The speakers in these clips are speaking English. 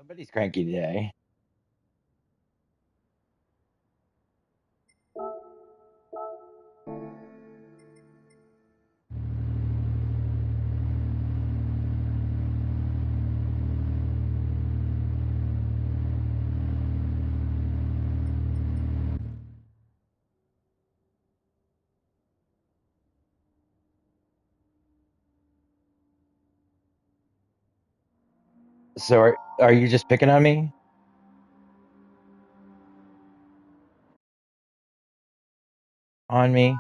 Somebody's cranky today. So are you just picking on me? On me?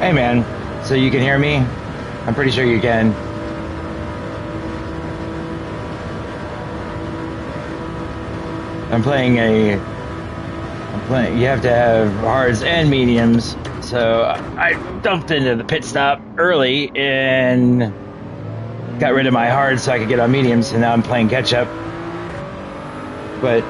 Hey man, so you can hear me? I'm pretty sure you can. You have to have hards and mediums. So I dumped into the pit stop early and got rid of my hards so I could get on mediums, and now I'm playing catch up. But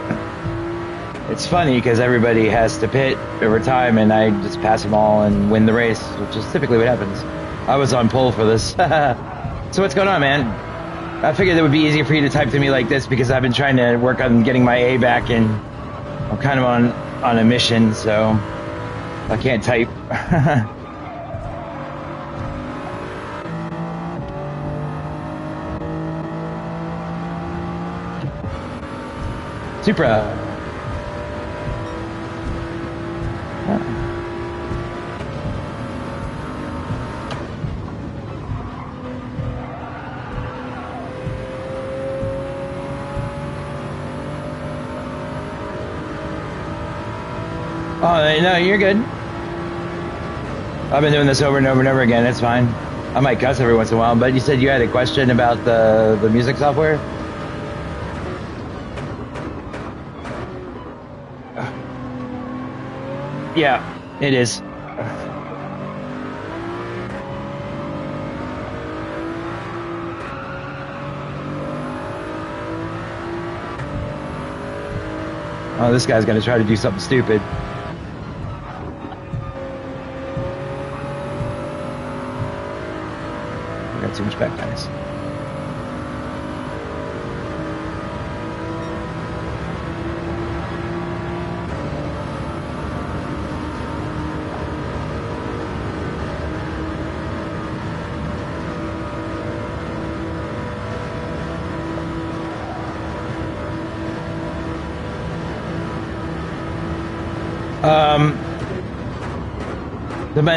it's funny because everybody has to pit over time, and I just pass them all and win the race, which is typically what happens. I was on pole for this. So what's going on, man? I figured it would be easier for you to type to me like this because I've been trying to work on getting my A back, and I'm kind of on a mission, so I can't type. Supra. Oh, no, you're good. I've been doing this over and over and over again. It's fine. I might cuss every once in a while, but you said you had a question about the music software? Yeah, it is. Oh, this guy's gonna try to do something stupid. I got too much back tires.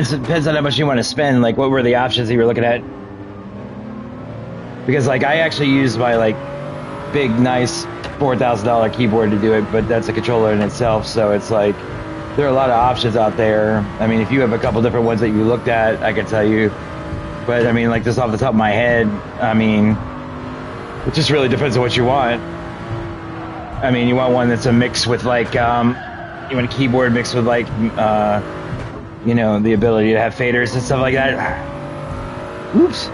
Depends on how much you want to spend. Like, what were the options that you were looking at? Because, like, I actually use my, like, big, nice $4,000 keyboard to do it, but that's a controller in itself, so it's like, there are a lot of options out there. I mean, if you have a couple different ones that you looked at, I can tell you. But, I mean, like, just off the top of my head, I mean, it just really depends on what you want. I mean, you want one that's a mix with, like, you want a keyboard mixed with, like, you know, the ability to have faders and stuff like that. Oops.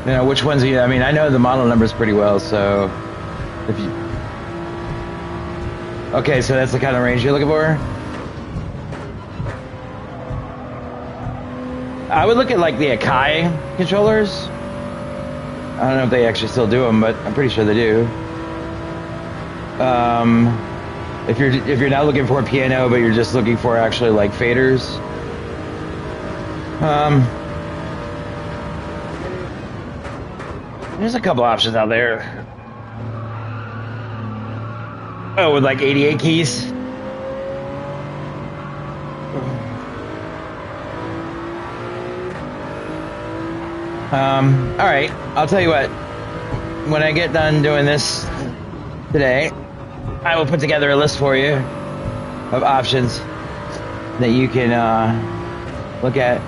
You know, which ones are you, I mean, I know the model numbers pretty well, so if you... Okay, so that's the kind of range you're looking for? I would look at, like, the Akai controllers. I don't know if they actually still do them, but I'm pretty sure they do. If you're not looking for a piano, but you're just looking for actually like faders, there's a couple options out there. Oh, with like 88 keys. All right, I'll tell you what. When I get done doing this today, I will put together a list for you of options that you can look at.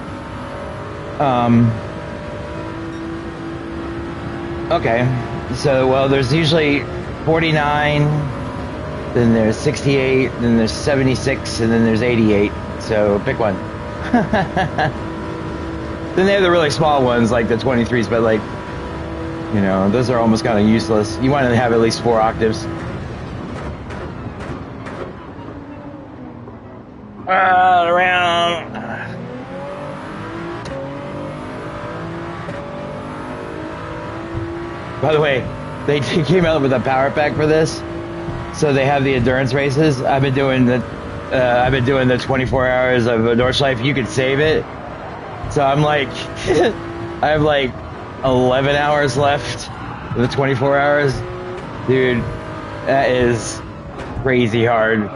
Okay, so, well, there's usually 49, then there's 68, then there's 76, and then there's 88. So pick one. Then they have the really small ones, like the 23s, but, like, you know, those are almost kind of useless. You want to have at least 4 octaves. Around. By the way, they came out with a power pack for this, so they have the endurance races. I've been doing the 24 hours of Nordschleife. You can save it. So I'm like, I have like 11 hours left of the 24 hours. Dude, that is crazy hard.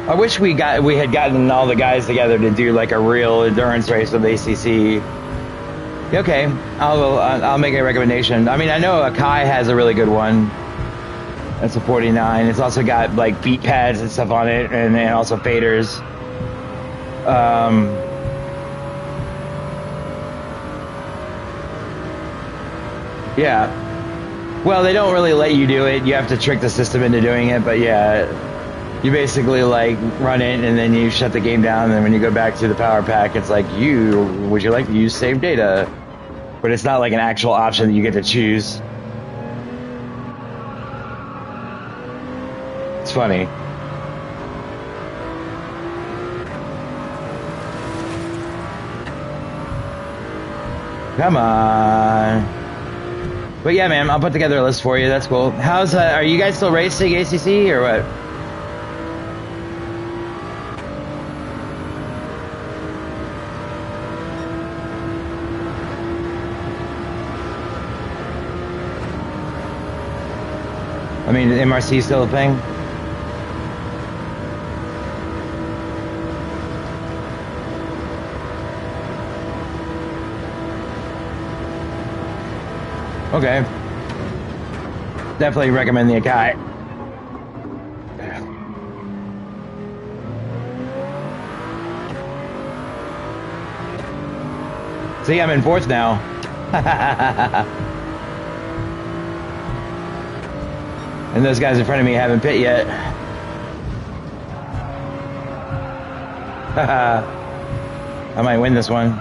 I wish we had gotten all the guys together to do like a real endurance race with ACC. Okay, I'll make a recommendation. I mean, I know Akai has a really good one. That's a 49. It's also got like beat pads and stuff on it, and also faders. Yeah. Well, they don't really let you do it. You have to trick the system into doing it, but yeah, you basically like run it and then you shut the game down, and then when you go back to the power pack, it's like, would you like to use save data? But it's not like an actual option that you get to choose. It's funny. Come on. But yeah, man, I'll put together a list for you. That's cool. How's are you guys still racing ACC or what? I mean, MRC still a thing? Okay. Definitely recommend the Akai. See, I'm in fourth now. And those guys in front of me haven't pit yet. I might win this one.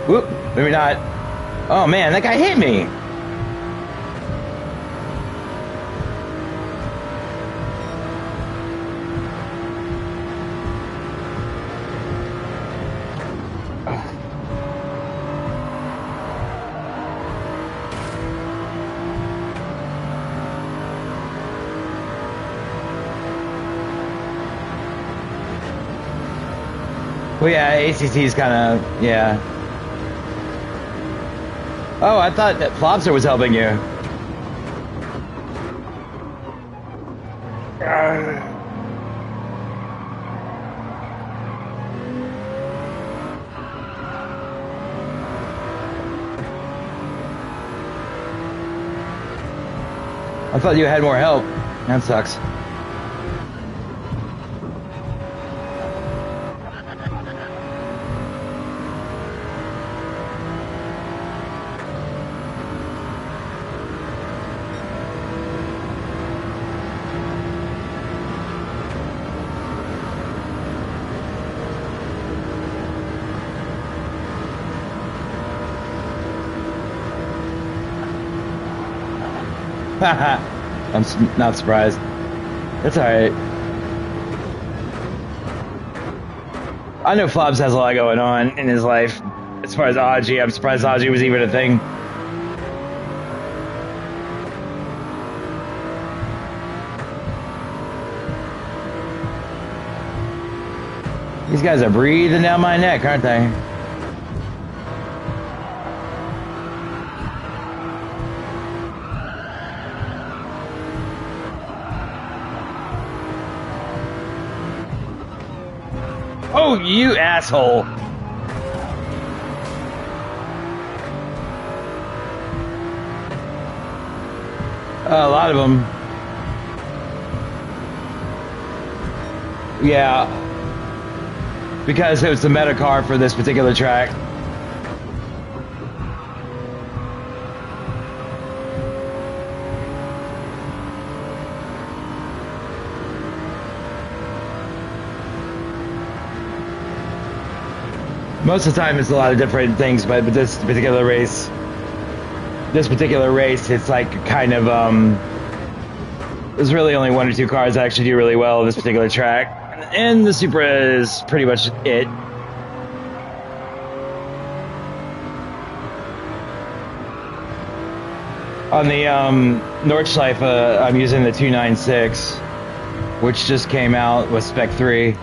Whoop, maybe not. Oh man, that guy hit me. Well, yeah, ACC's kind of, yeah. Oh, I thought that Flopster was helping you. I thought you had more help. That sucks. I'm not surprised. That's alright. I know Flops has a lot going on in his life. As far as Aji, I'm surprised Aji was even a thing. These guys are breathing down my neck, aren't they? Oh, you asshole. A lot of them. Yeah. Because it was the meta car for this particular track. Most of the time it's a lot of different things, but this particular race, it's like kind of, there's really only one or two cars that actually do really well on this particular track. And the Supra is pretty much it. On the Nordschleife, I'm using the 296, which just came out with Spec 3.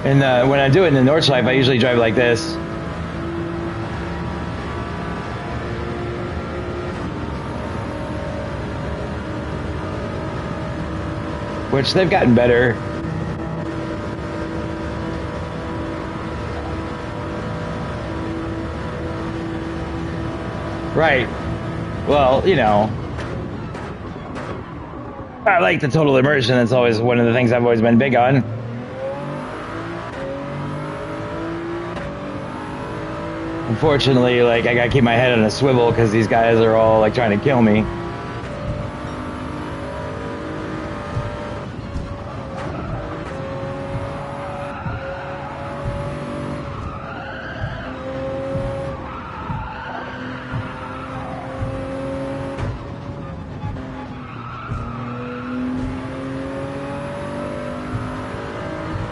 And when I do it in the Nordschleife, I usually drive like this. which they've gotten better. Right. Well, you know, I like the total immersion. That's always one of the things I've always been big on. Unfortunately, like, I gotta keep my head on a swivel because these guys are all like trying to kill me.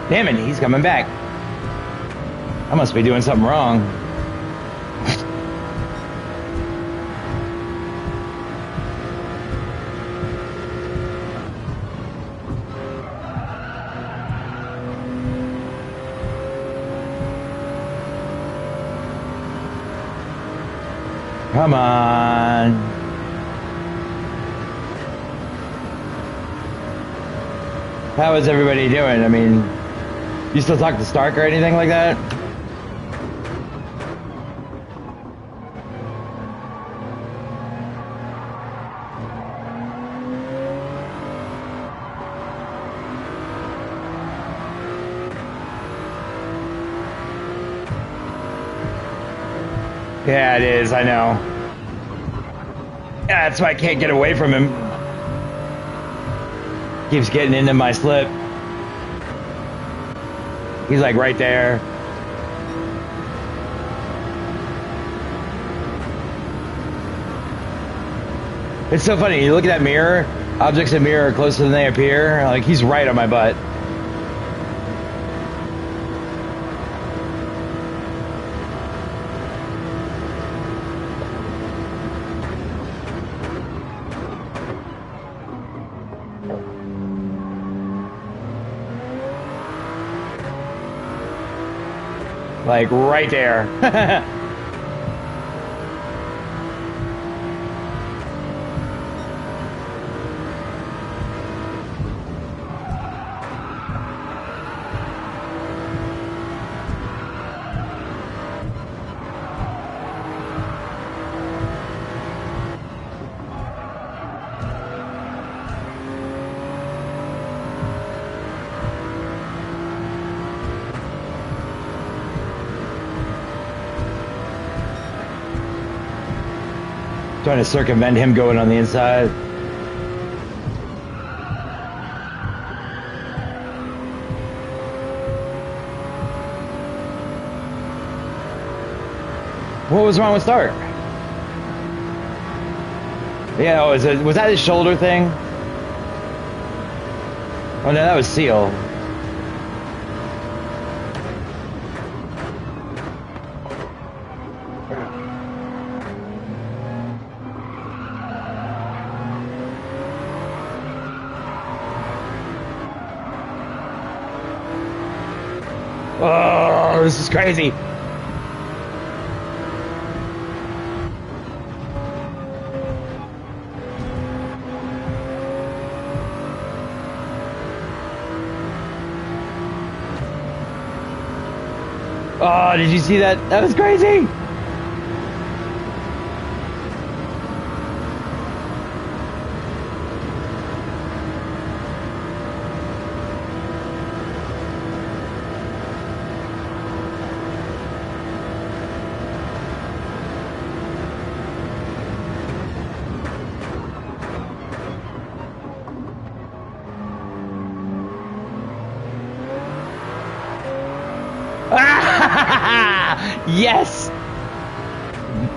Damn it, he's coming back. I must be doing something wrong. Come on. How is everybody doing? I mean, you still talk to Stark or anything like that? Yeah, it is, I know. Yeah, that's why I can't get away from him. Keeps getting into my slip. He's like right there. It's so funny, you look at that mirror, objects in mirror are closer than they appear. Like, he's right on my butt. Like, right there. Trying to circumvent him going on the inside. What was wrong with Stark? Yeah, was that his shoulder thing? Oh no, that was Seal. Oh, this is crazy. Oh, did you see that? That was crazy. Yes!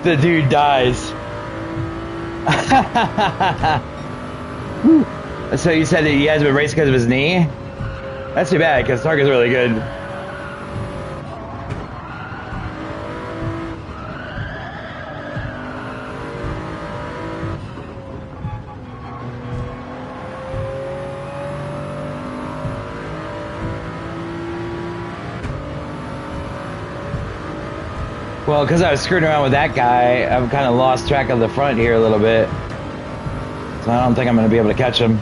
The dude dies. So you said that he hasn't been racing because of his knee? That's too bad, because Stark is really good. Well, because I was screwing around with that guy, I've kind of lost track of the front here a little bit. So I don't think I'm going to be able to catch him.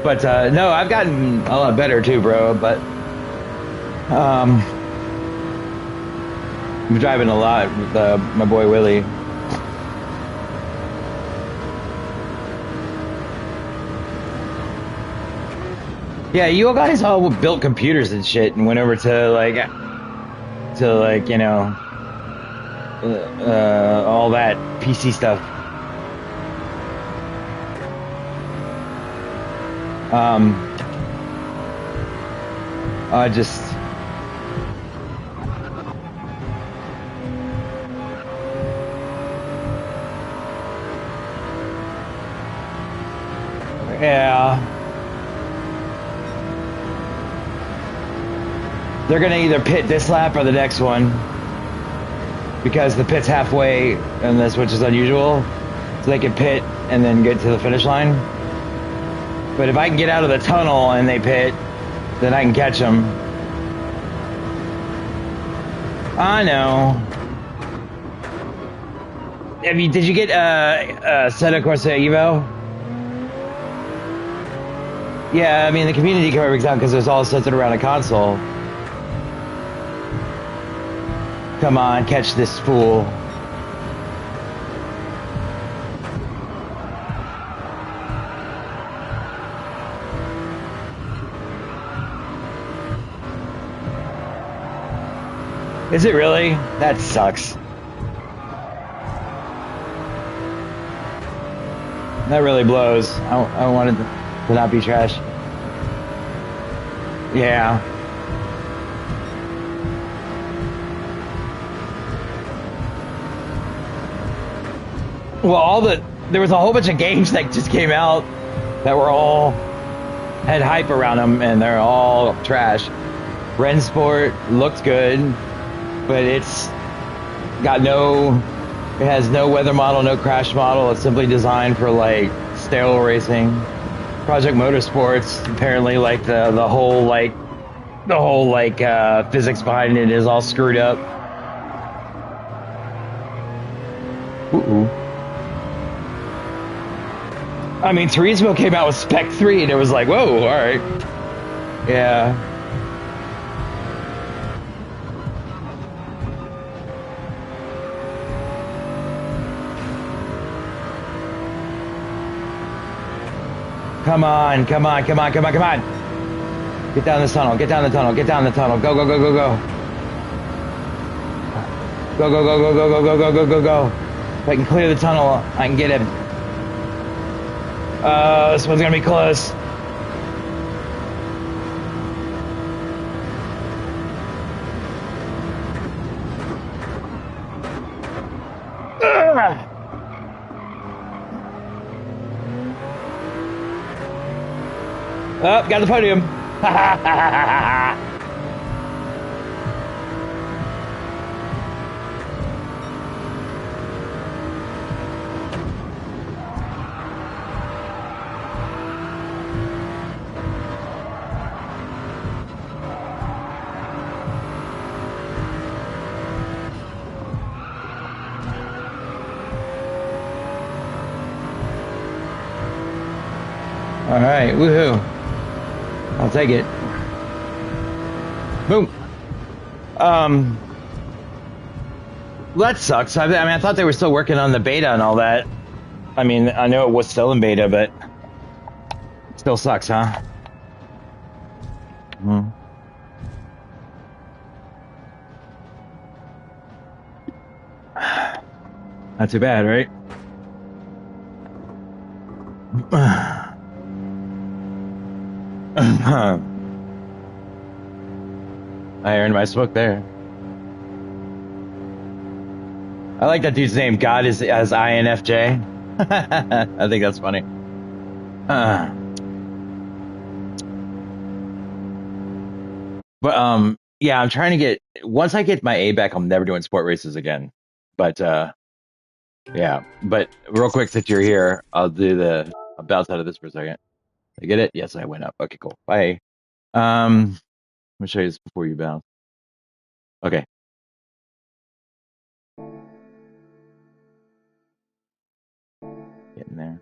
But no, I've gotten a lot better too, bro. But um, I'm driving a lot with my boy Willie. Yeah, you guys all built computers and shit and went over to like you know all that PC stuff. Um, I just yeah, they're gonna either pit this lap or the next one because the pit's halfway in this, which is unusual. So they can pit and then get to the finish line. But if I can get out of the tunnel and they pit, then I can catch them. I know. Did you get Seta Corsa Evo? Yeah, I mean the community card breaks down because it's all centered around a console. Come on, catch this fool. Is it really? That sucks. That really blows. I wanted to not be trash. Yeah. Well, there was a whole bunch of games that just came out that were all had hype around them, and they're all trash. Rensport looked good, but it's got it has no weather model, no crash model. It's simply designed for like sterile racing. Project Motorsports, apparently like the whole physics behind it is all screwed up. Ooh. I mean, Turismo came out with Spec 3 and it was like, whoa, all right. Yeah. Come on, come on, come on, come on, come on. Get down this tunnel, get down the tunnel, get down the tunnel. Go, go, go, go, go. Go, go, go, go, go, go, go, go, go, go, go. If I can clear the tunnel, I can get him. This one's gonna be close. Oh, got the podium. All right, woohoo. I'll take it. Boom. That sucks. I mean, I thought they were still working on the beta and all that. I mean, I know it was still in beta, but it still sucks, huh? Hmm. Not too bad, right? I earned my smoke there. I like that dude's name. God is as INFJ. I think that's funny. But yeah, I'm trying to once I get my A back, I'm never doing sport races again. But yeah. But real quick, since you're here, I'll bounce out of this for a second. I get it? Yes, I went up. Okay, cool. Bye. Let me show you this before you bounce. Okay. Getting there.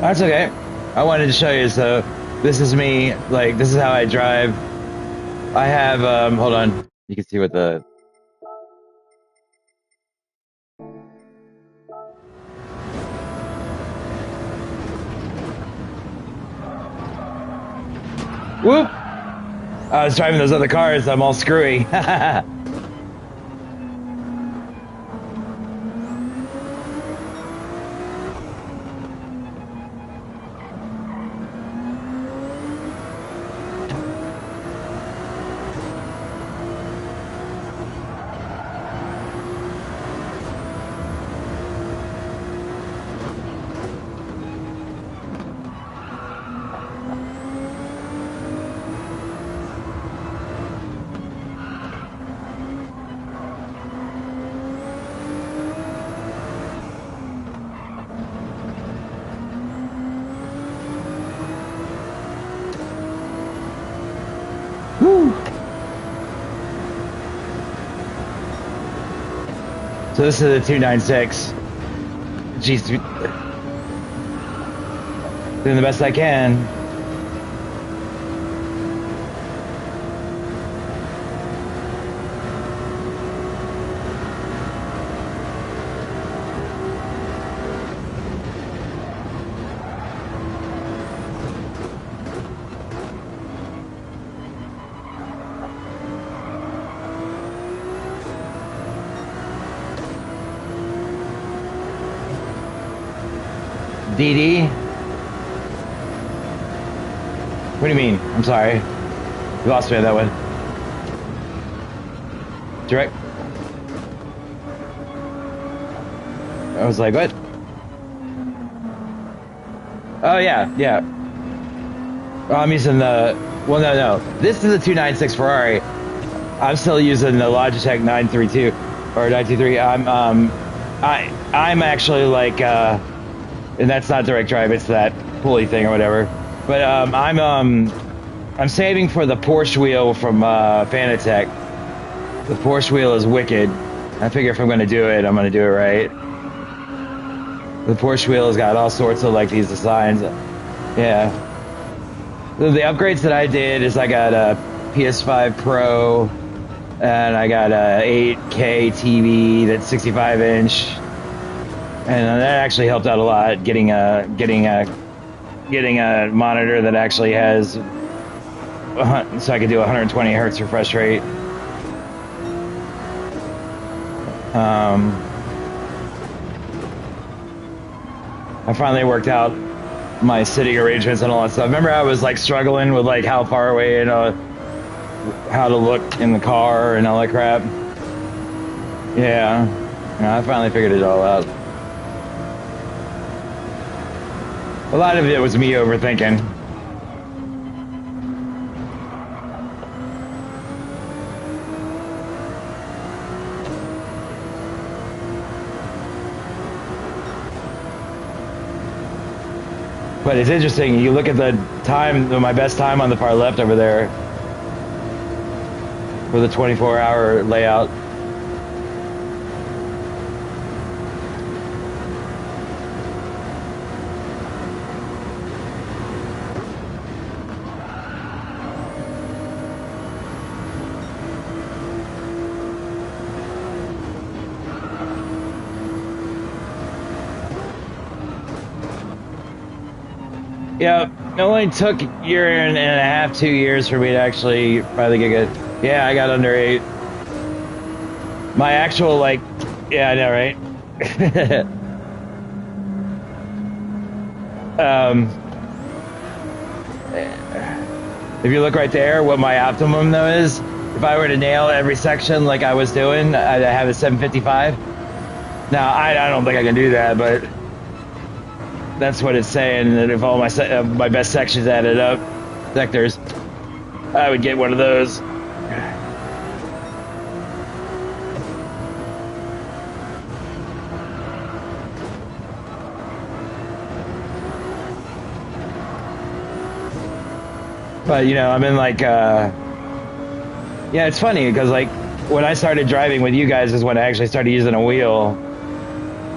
That's okay. I wanted to show you. So this is me. Like, this is how I drive. I have, hold on. You can see what the... Whoop! I was driving those other cars. I'm all screwy. So this is a 296. Jeez, doing the best I can. DD? What do you mean? I'm sorry. You lost me on that one. Direct. I was like, what? Oh, yeah, yeah. Oh, I'm using the... Well, no. This is a 296 Ferrari. I'm still using the Logitech 932 or 923. I'm actually like... and that's not direct drive, it's that pulley thing or whatever. But I'm saving for the Porsche wheel from Fanatec. The Porsche wheel is wicked. I figure if I'm going to do it, I'm going to do it right. The Porsche wheel has got all sorts of like these designs. Yeah. The upgrades that I did is I got a PS5 Pro, and I got a 8K TV that's 65 inch. And that actually helped out a lot, getting a monitor that actually has, so I could do 120 hertz refresh rate. I finally worked out my sitting arrangements and all that stuff. Remember, I was like struggling with like how far away and how to look in the car and all that crap. Yeah, I finally figured it all out. A lot of it was me overthinking. But it's interesting, you look at the time, my best time on the far left over there for the 24-hour layout. Yeah, it only took a year and a half, 2 years for me to actually finally get good. Yeah, I got under 8. My actual, like, yeah, I know, right? If you look right there, what my optimum though is, if I were to nail every section like I was doing, I'd have a 755. Now, I don't think I can do that, but that's what it's saying, that if all my best sections added up, sectors, I would get one of those. But, you know, I'm in like, yeah, it's funny because like when I started driving with you guys is when I actually started using a wheel.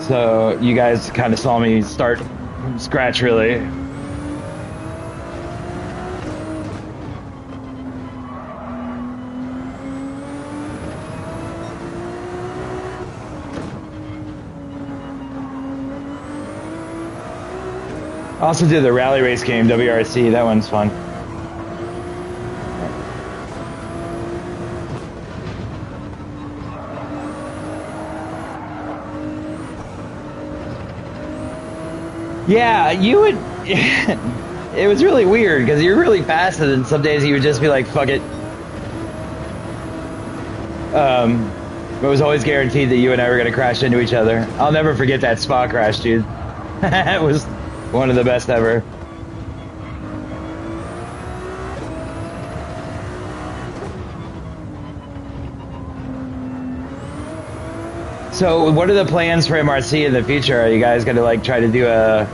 So you guys kind of saw me start From scratch, really. I also did the rally race game, WRC. That one's fun. Yeah, you would. It was really weird because you're really fast, and then some days you would just be like, "Fuck it." It was always guaranteed that you and I were gonna crash into each other. I'll never forget that spa crash, dude. It was one of the best ever. So, what are the plans for MRC in the future? Are you guys gonna like try to do a?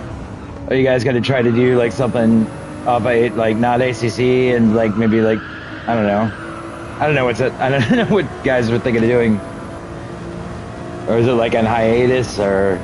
Are you guys gonna try to do like something off by like not ACC and like maybe like I don't know. I don't know what's it. I don't know what guys were thinking of doing. Or is it like on hiatus or?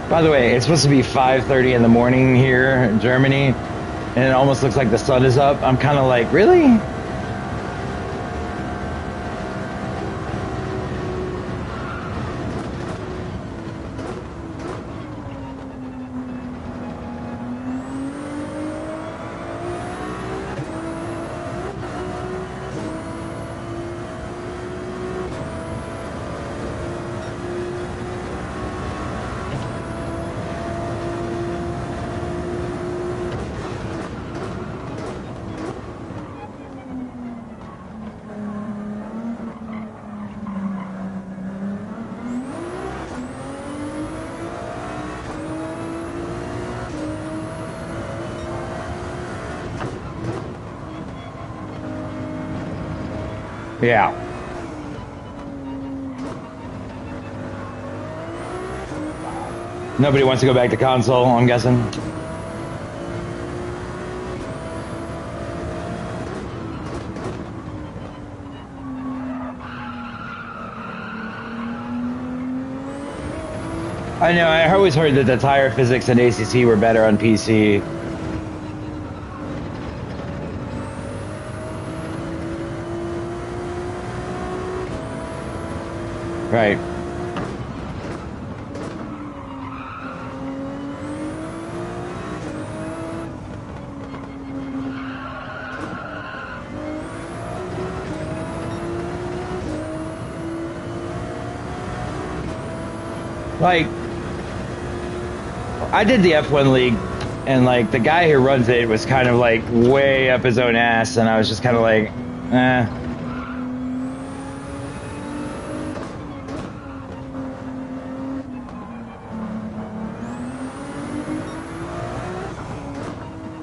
By the way, it's supposed to be 5:30 in the morning here in Germany, and it almost looks like the sun is up. I'm kind of like, really? Yeah. Nobody wants to go back to console, I'm guessing. I know, I always heard that the tire physics and ACC were better on PC. Right. Like, I did the F1 League, and like the guy who runs it was kind of like way up his own ass, and I was just kind of like, eh.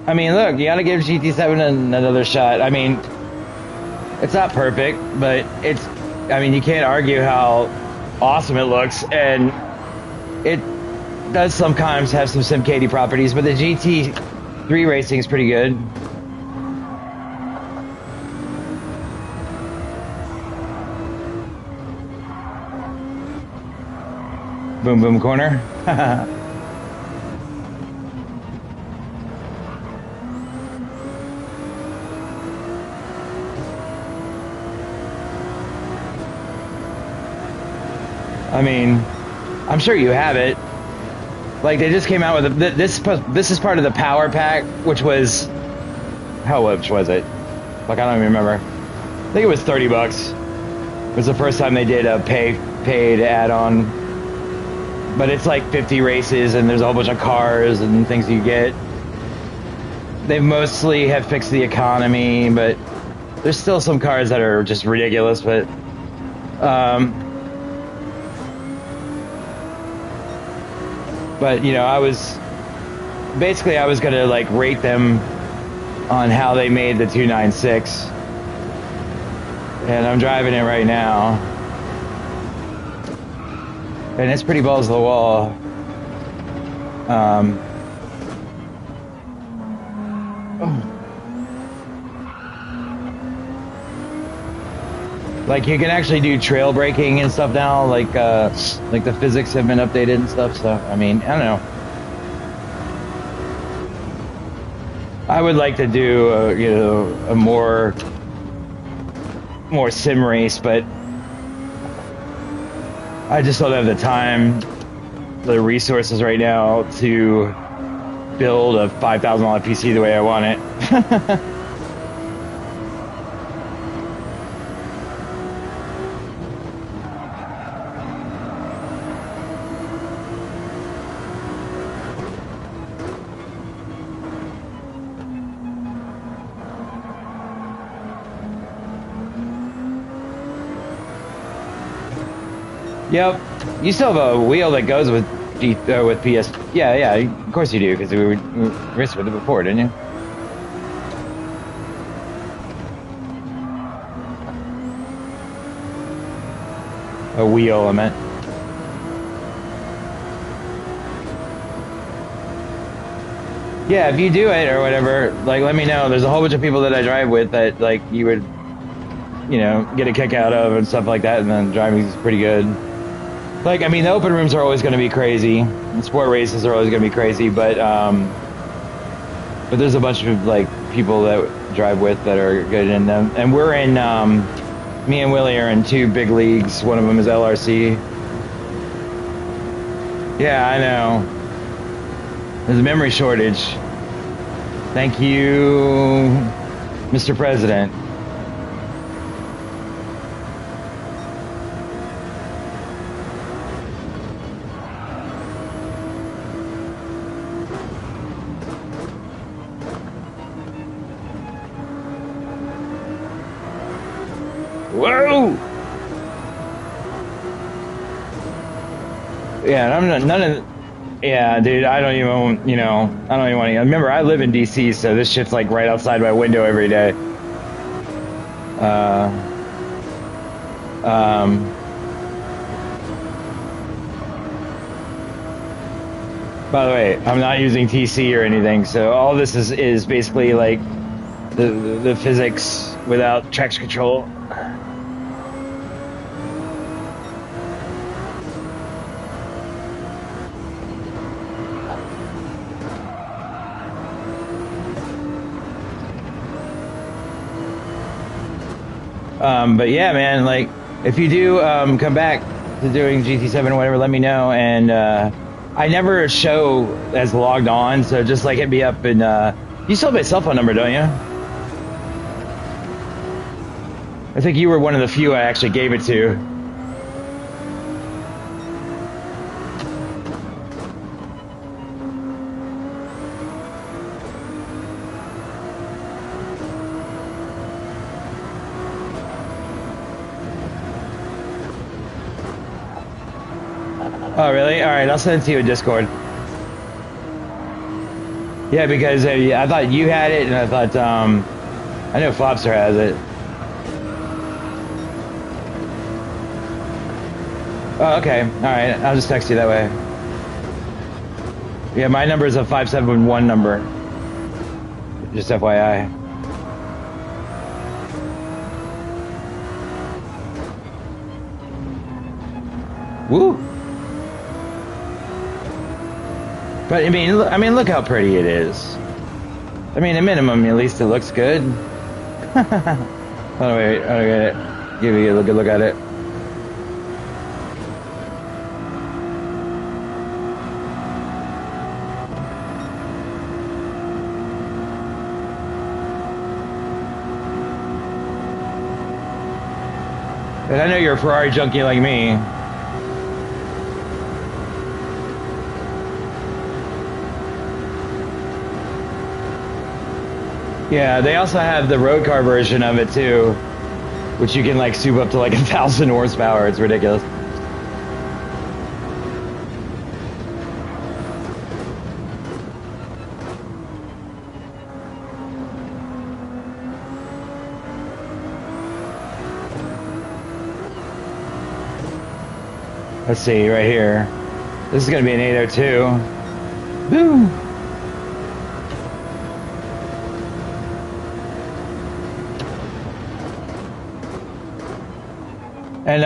I mean, look, you gotta give GT7 another shot. I mean, it's not perfect, but it's, I mean, you can't argue how awesome it looks, and it does sometimes have some SimCady properties, but the GT3 racing is pretty good. Boom, boom, corner. I mean, I'm sure you have it. Like, they just came out with this is part of the power pack, which was, how much was it? Like, I don't even remember. I think it was $30. It was the first time they did a paid add-on. But it's like 50 races, and there's a whole bunch of cars and things you get. They mostly have fixed the economy, but there's still some cars that are just ridiculous, but you know, I was gonna like rate them on how they made the 296, and I'm driving it right now, and it's pretty balls to the wall. Um, like you can actually do trail braking and stuff now. Like the physics have been updated and stuff. So I mean, I don't know. I would like to do a more sim race, but I just don't have the time, the resources right now to build a $5,000 PC the way I want it. Yep, you still have a wheel that goes with with PS. Yeah, of course you do, because we raced with it before, didn't you? A wheel, I meant. Yeah, if you do it or whatever, like, let me know. There's a whole bunch of people that I drive with that, like, you would, get a kick out of and stuff like that, and then driving is pretty good. Like, I mean, the open rooms are always going to be crazy, and sport races are always going to be crazy, but there's a bunch of, like, people that drive with that are good in them. And we're in, me and Willie are in 2 big leagues. One of them is LRC. Yeah, I know. There's a memory shortage. Thank you, Mr. President. Whoa! Yeah, I'm not, none of. Yeah, dude, I don't even want to. Remember, I live in DC, so this shit's like right outside my window every day. By the way, I'm not using TC or anything, so all this is basically like the physics without traction control. But yeah, man, like, if you do come back to doing GT7 or whatever, let me know. And I never show as logged on, so just like hit me up. And you still have my cell phone number, don't you? I think you were one of the few I actually gave it to. Oh, really? All right, I'll send it to you in Discord. Yeah, because I thought you had it, and I thought, I know Flopster has it. Oh, okay. All right, I'll just text you that way. Yeah, my number is a 571 number. Just FYI. Woo! But I mean, look how pretty it is. I mean, at minimum, at least it looks good. Oh wait, okay, give you a good look at it. And I know you're a Ferrari junkie like me. Yeah, they also have the road car version of it too, which you can like soup up to like 1,000 horsepower. It's ridiculous. Let's see, right here. This is going to be an 802. Woo! And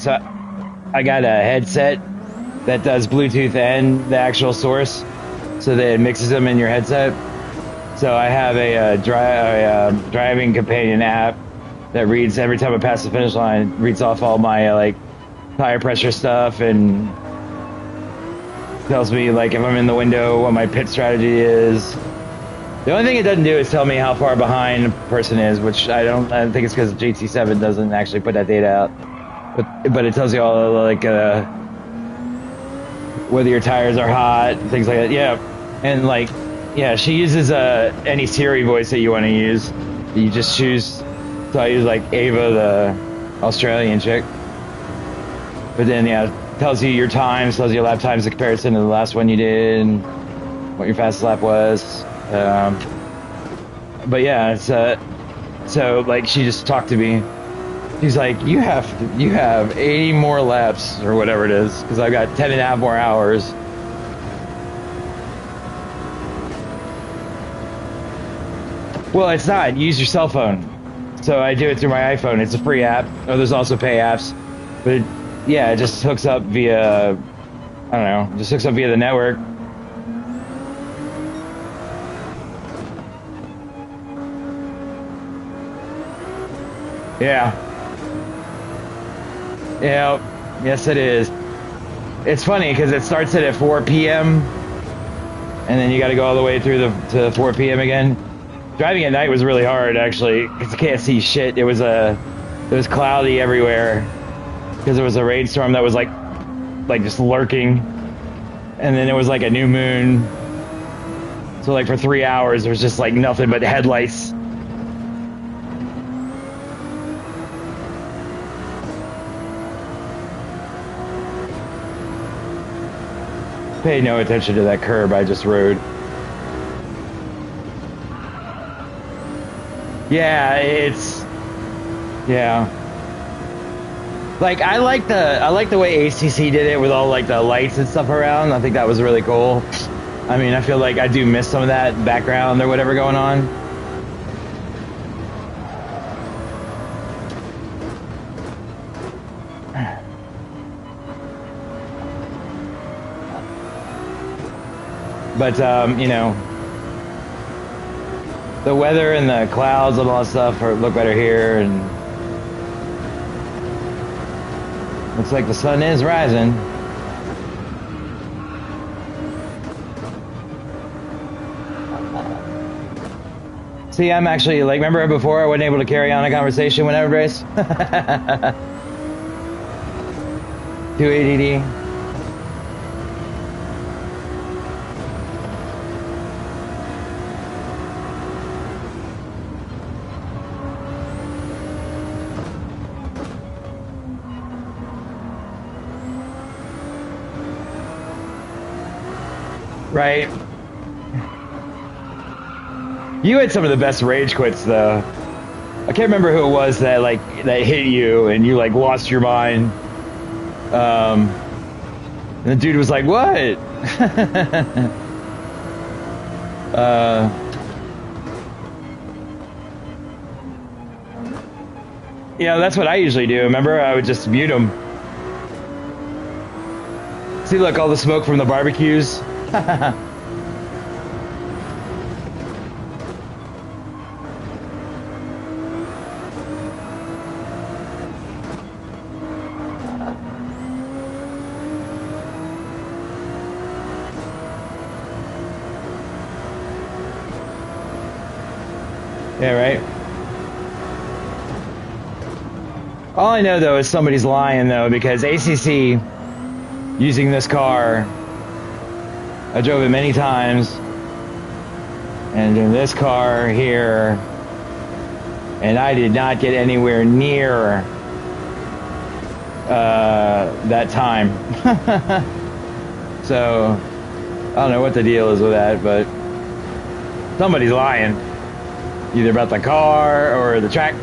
so I got a headset that does Bluetooth and the actual source, so that it mixes them in your headset. So I have a driving companion app that reads every time I pass the finish line, reads off all my like tire pressure stuff and tells me like if I'm in the window what my pit strategy is. The only thing it doesn't do is tell me how far behind a person is, which I don't think it's because GT7 doesn't actually put that data out. But it tells you all like whether your tires are hot, things like that. Yeah, and like yeah, she uses any Siri voice that you want to use. You just choose. So I use like Ava, the Australian chick. But then yeah, it tells you your times, tells you your lap times in comparison to the last one you did, and what your fastest lap was. But yeah, it's so like she just talked to me. She's like, you have 80 more laps or whatever it is, because I've got 10 and a half more hours. Well, it's not. Use your cell phone. So I do it through my iPhone. It's a free app. Oh, there's also pay apps. But yeah, it just hooks up via, I don't know, just hooks up via the network. Yeah. Yeah. Yes, it is. It's funny because it starts at 4 p.m. and then you got to go all the way through to 4 p.m. again. Driving at night was really hard, actually, because you can't see shit. It was cloudy everywhere because there was a rainstorm that was like just lurking, and then it was like a new moon. So like for 3 hours, there was just like nothing but headlights. Pay no attention to that curb I just rode. Yeah, yeah. Like I like the way ACC did it with all like the lights and stuff around. I think that was really cool. I mean, I feel like I do miss some of that background or whatever going on. But you know, the weather and the clouds and all that stuff look better here, and looks like the sun is rising. See, I'm actually like, remember before I wasn't able to carry on a conversation when I would race? 280D. Right. You had some of the best rage quits though. I can't remember who it was that hit you and you like lost your mind. And the dude was like, "What?" Yeah, that's what I usually do. Remember, I would just mute them. See, look, all the smoke from the barbecues. Yeah, right. All I know though is somebody's lying though, because ACC using this car, I drove it many times, and in this car here, and I did not get anywhere near that time. So I don't know what the deal is with that, but somebody's lying, either about the car or the track.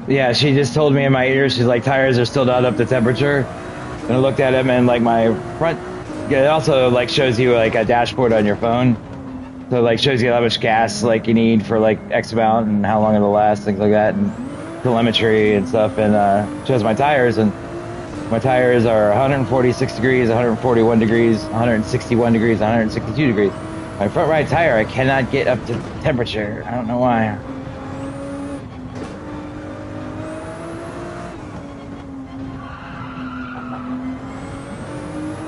Yeah, she just told me in my ear, she's like, tires are still not up to temperature. And I looked at them and like my front, yeah, it also like shows you like a dashboard on your phone. So like shows you how much gas like you need for like X amount and how long it'll last, things like that, and telemetry and stuff. And shows my tires, and my tires are 146 degrees, 141 degrees, 161 degrees, 162 degrees. My front right tire, I cannot get up to temperature. I don't know why.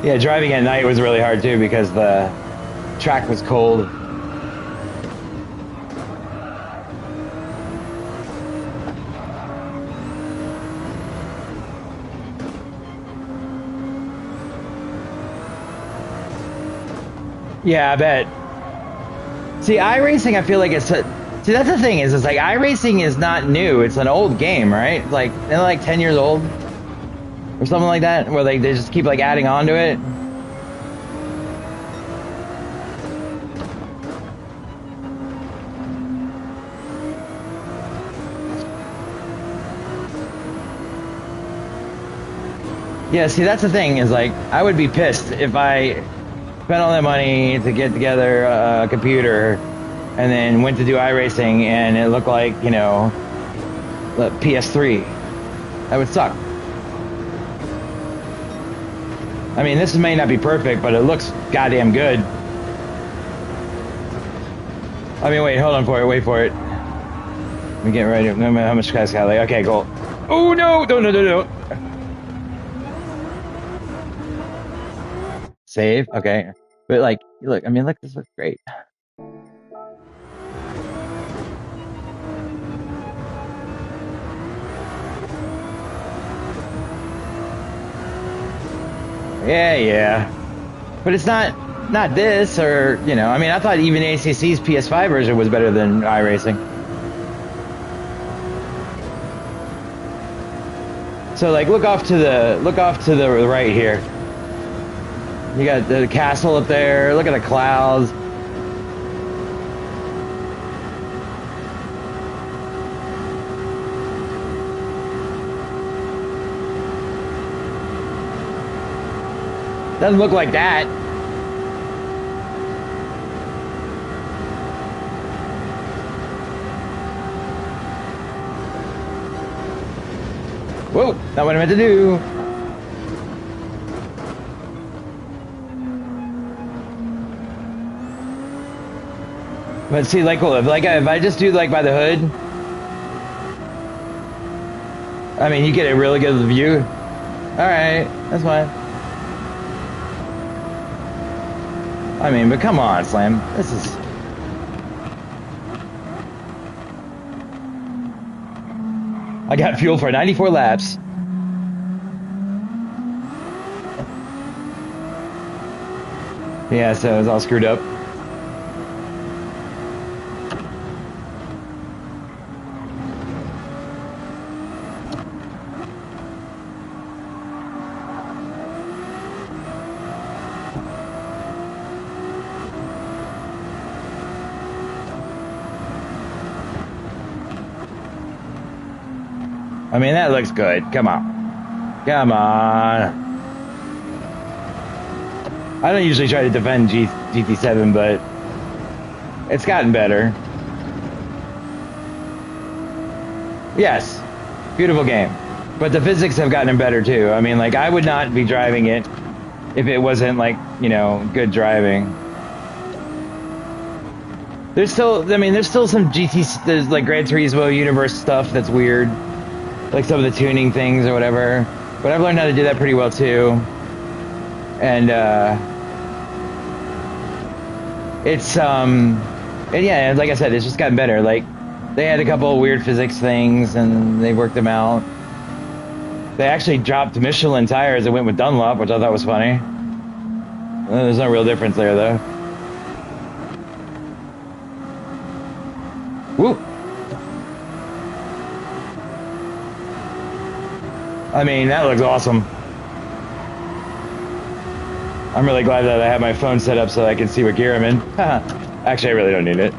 Yeah, driving at night was really hard too because the track was cold. Yeah, I bet. See, iRacing, I feel like it's see, that's the thing is, it's like iRacing is not new. It's an old game, right? Like they're like 10 years old or something like that, where they just keep like adding on to it. Yeah, see, that's the thing is like I would be pissed if I spent all that money to get together a computer and then went to do iRacing and it looked like, you know, the PS3. That would suck. I mean, this may not be perfect, but it looks goddamn good. I mean, wait, hold on for it. Wait for it. Let me get ready. How much guys got? Like, okay, cool. Oh no! No! Save. Okay, but like, look. I mean, look. This looks great. Yeah. But it's not this or, you know, I mean, I thought even ACC's PS5 version was better than iRacing. So like look off to the right here. You got the castle up there. Look at the clouds. Doesn't look like that. Whoa, not what I meant to do. But see, like, well, if I just do like by the hood, I mean, you get a really good view. All right, that's fine. I mean, but come on, Slam. This is... I got fuel for 94 laps. Yeah, so it's all screwed up. I mean, that looks good. Come on. Come on. I don't usually try to defend GT7, but it's gotten better. Yes. Beautiful game. But the physics have gotten better, too. I mean, like, I would not be driving it if it wasn't, like, you know, good driving. There's still some there's, like, Gran Turismo universe stuff that's weird. Like some of the tuning things or whatever, but I've learned how to do that pretty well too. And it's and yeah, like I said, it's just gotten better. Like they had a couple of weird physics things and they worked them out. They actually dropped Michelin tires and went with Dunlop, which I thought was funny. There's no real difference there though. Woo! I mean, that looks awesome. I'm really glad that I have my phone set up so I can see what gear I'm in. Actually, I really don't need it.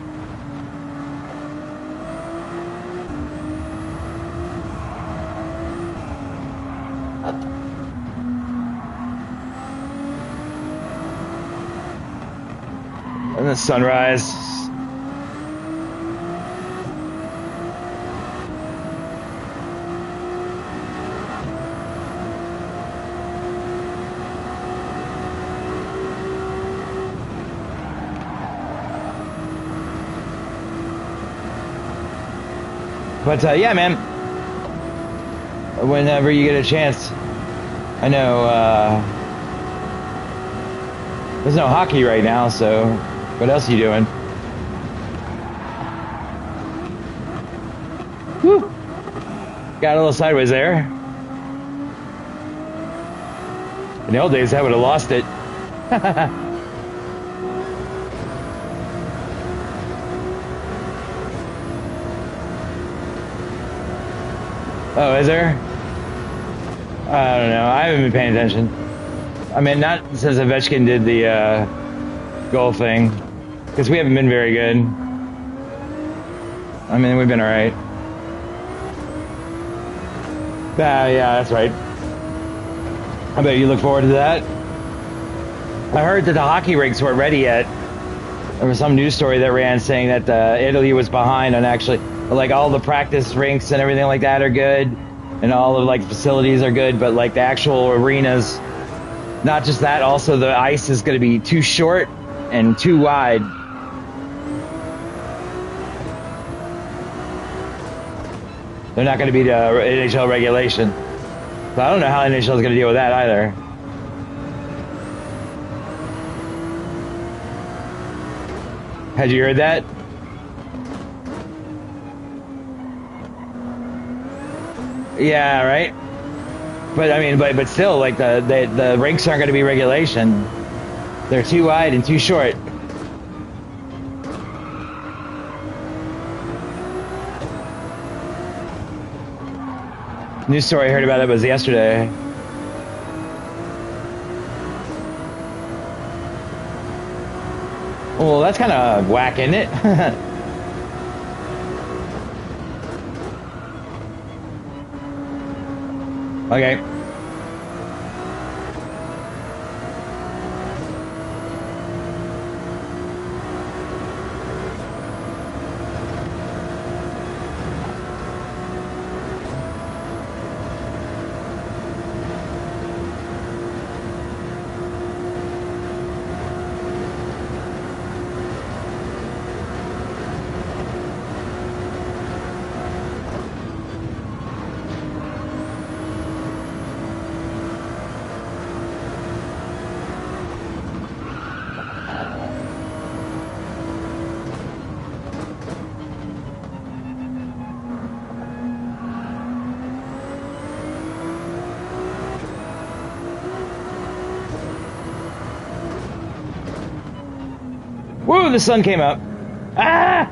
The sunrise. But yeah, man, whenever you get a chance, I know there's no hockey right now, so what else are you doing? Whew. Got a little sideways there. In the old days, I would have lost it. Oh, is there? I don't know. I haven't been paying attention. I mean, not since Ovechkin did the goal thing, because we haven't been very good. I mean, we've been all right. Yeah, that's right. I bet you look forward to that. I heard that the hockey rinks weren't ready yet. There was some news story that ran saying that Italy was behind on actually, like, all the practice rinks and everything like that are good, and all of like facilities are good, but like the actual arenas, not just that, also the ice is going to be too short and too wide. They're not going to be the NHL regulation. So I don't know how NHL is going to deal with that either. Had you heard that? Yeah, right. But I mean, but still, like the rinks aren't going to be regulation. They're too wide and too short. News story I heard about it was yesterday. Well, that's kind of whack, isn't it? Okay. Woo, the sun came up. Ah!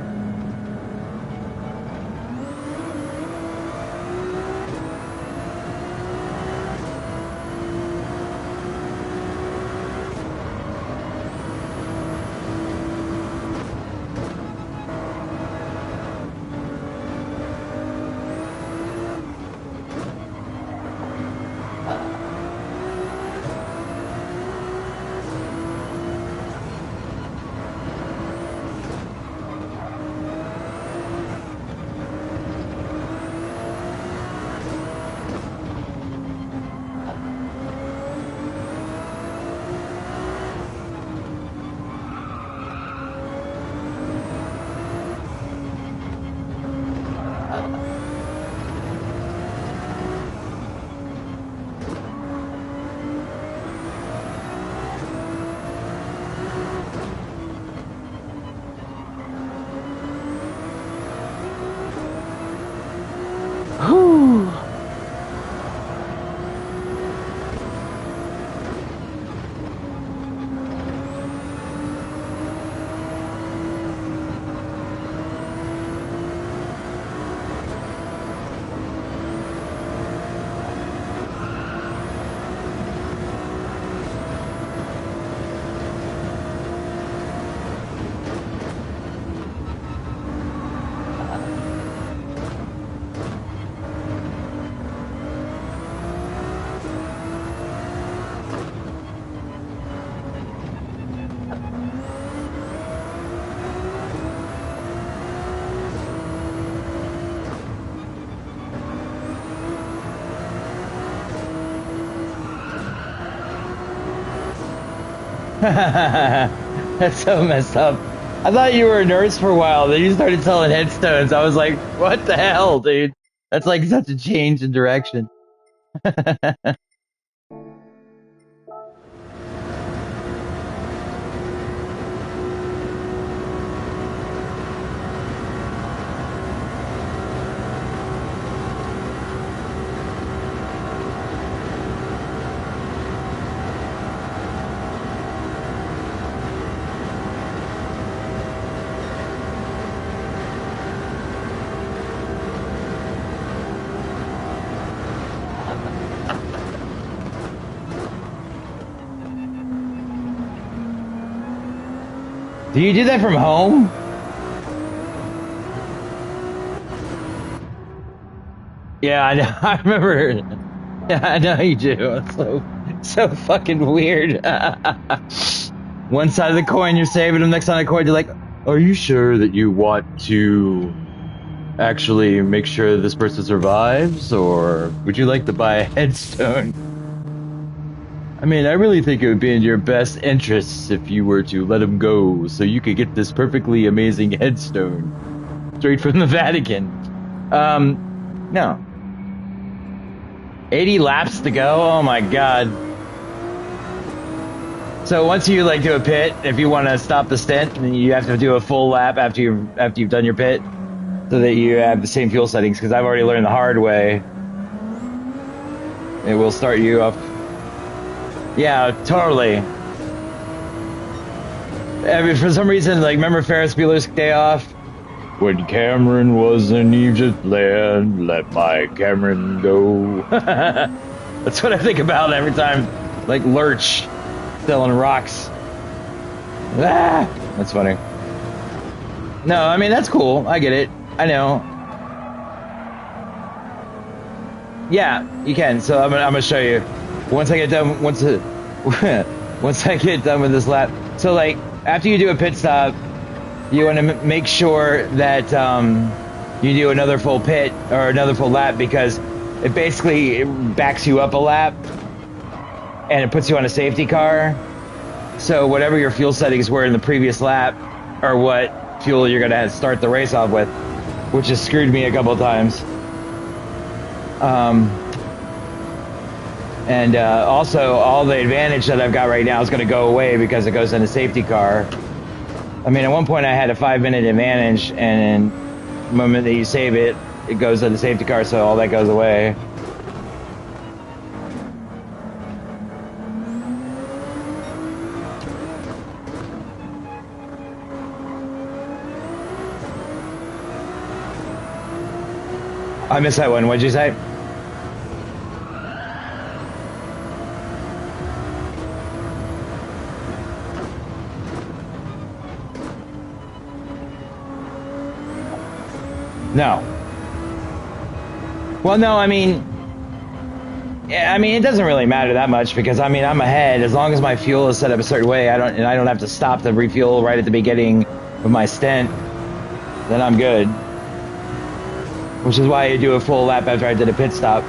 That's so messed up. I thought you were a nurse for a while, then you started selling headstones. I was like, what the hell, dude? That's like such a change in direction. Do you do that from home? Yeah, I know. I remember. Yeah, I know you do. It's so fucking weird. One side of the coin you're saving, the next side of the coin you're like, are you sure that you want to actually make sure this person survives, or would you like to buy a headstone? I mean, I really think it would be in your best interests if you were to let him go so you could get this perfectly amazing headstone straight from the Vatican. No. 80 laps to go? Oh my god. So once you like do a pit, if you want to stop the stint, then you have to do a full lap after you've done your pit, so that you have the same fuel settings. Because I've already learned the hard way. It will start you off. Yeah, totally. I mean, for some reason, like, remember Ferris Bueller's Day Off? When Cameron was in Egypt land, let my Cameron go. That's what I think about every time, like Lurch selling rocks. Ah, that's funny. No, I mean, that's cool. I get it. I know. Yeah, you can. So I'm gonna show you. Once I get done, once I get done with this lap. So like, after you do a pit stop, you want to make sure that you do another full pit or another full lap, because it basically backs you up a lap and it puts you on a safety car. So whatever your fuel settings were in the previous lap are what fuel you're gonna start the race off with, which has screwed me a couple of times. And also, all the advantage that I've got right now is going to go away because it goes in a safety car. I mean, at one point I had a 5-minute advantage, and the moment that you save it, it goes in the safety car, so all that goes away. I missed that one. What'd you say? No. Well, no, I mean, it doesn't really matter that much, because I mean, I'm ahead. As long as my fuel is set up a certain way, I don't have to stop to refuel right at the beginning of my stint, then I'm good. Which is why I do a full lap after I did a pit stop,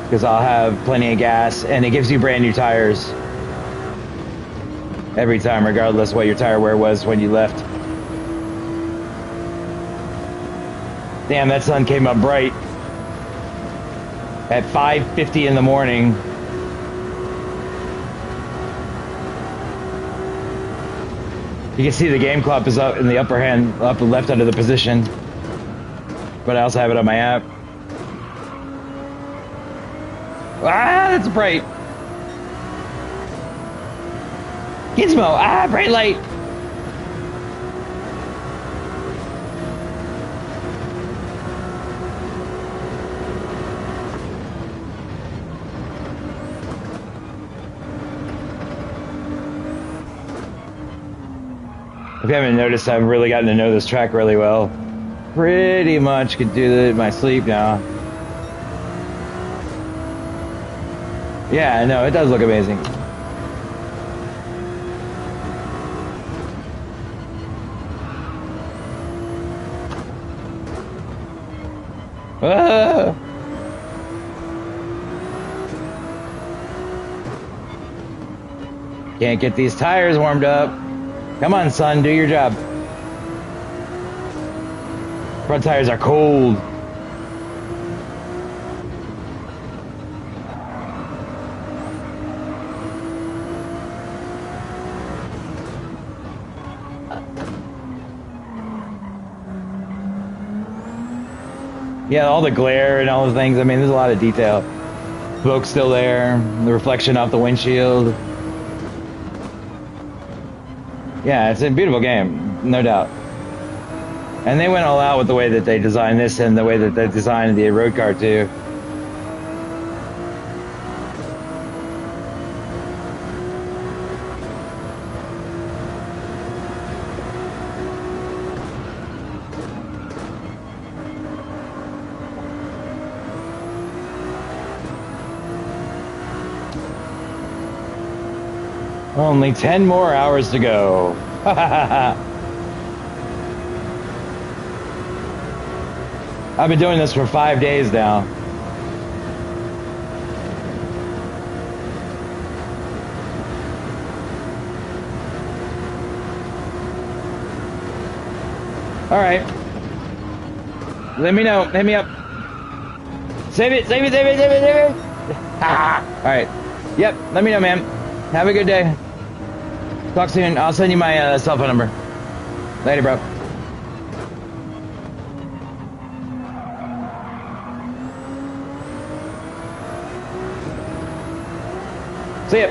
because I'll have plenty of gas, and it gives you brand new tires every time, regardless what your tire wear was when you left. Damn, that sun came up bright at 5:50 in the morning. You can see the game clock is up in the upper left under the position, but I also have it on my app. Ah, that's bright. Gizmo, bright light. If you haven't noticed, I've really gotten to know this track really well. Pretty much could do it in my sleep now. Yeah, no, it does look amazing. Ah! Can't get these tires warmed up. Come on, son, do your job. Front tires are cold. Yeah, all the glare and all the things. I mean, there's a lot of detail. Smoke's still there. The reflection off the windshield. Yeah, it's a beautiful game, no doubt. And they went all out with the way that they designed this and the way that they designed the road car too. Only 10 more hours to go. I've been doing this for 5 days now. All right. Let me know. Hit me up. Save it. Save it. Save it. Save it. Save it. All right. Yep. Let me know, man. Have a good day. Talk soon. I'll send you my cell phone number. Later, bro. See ya.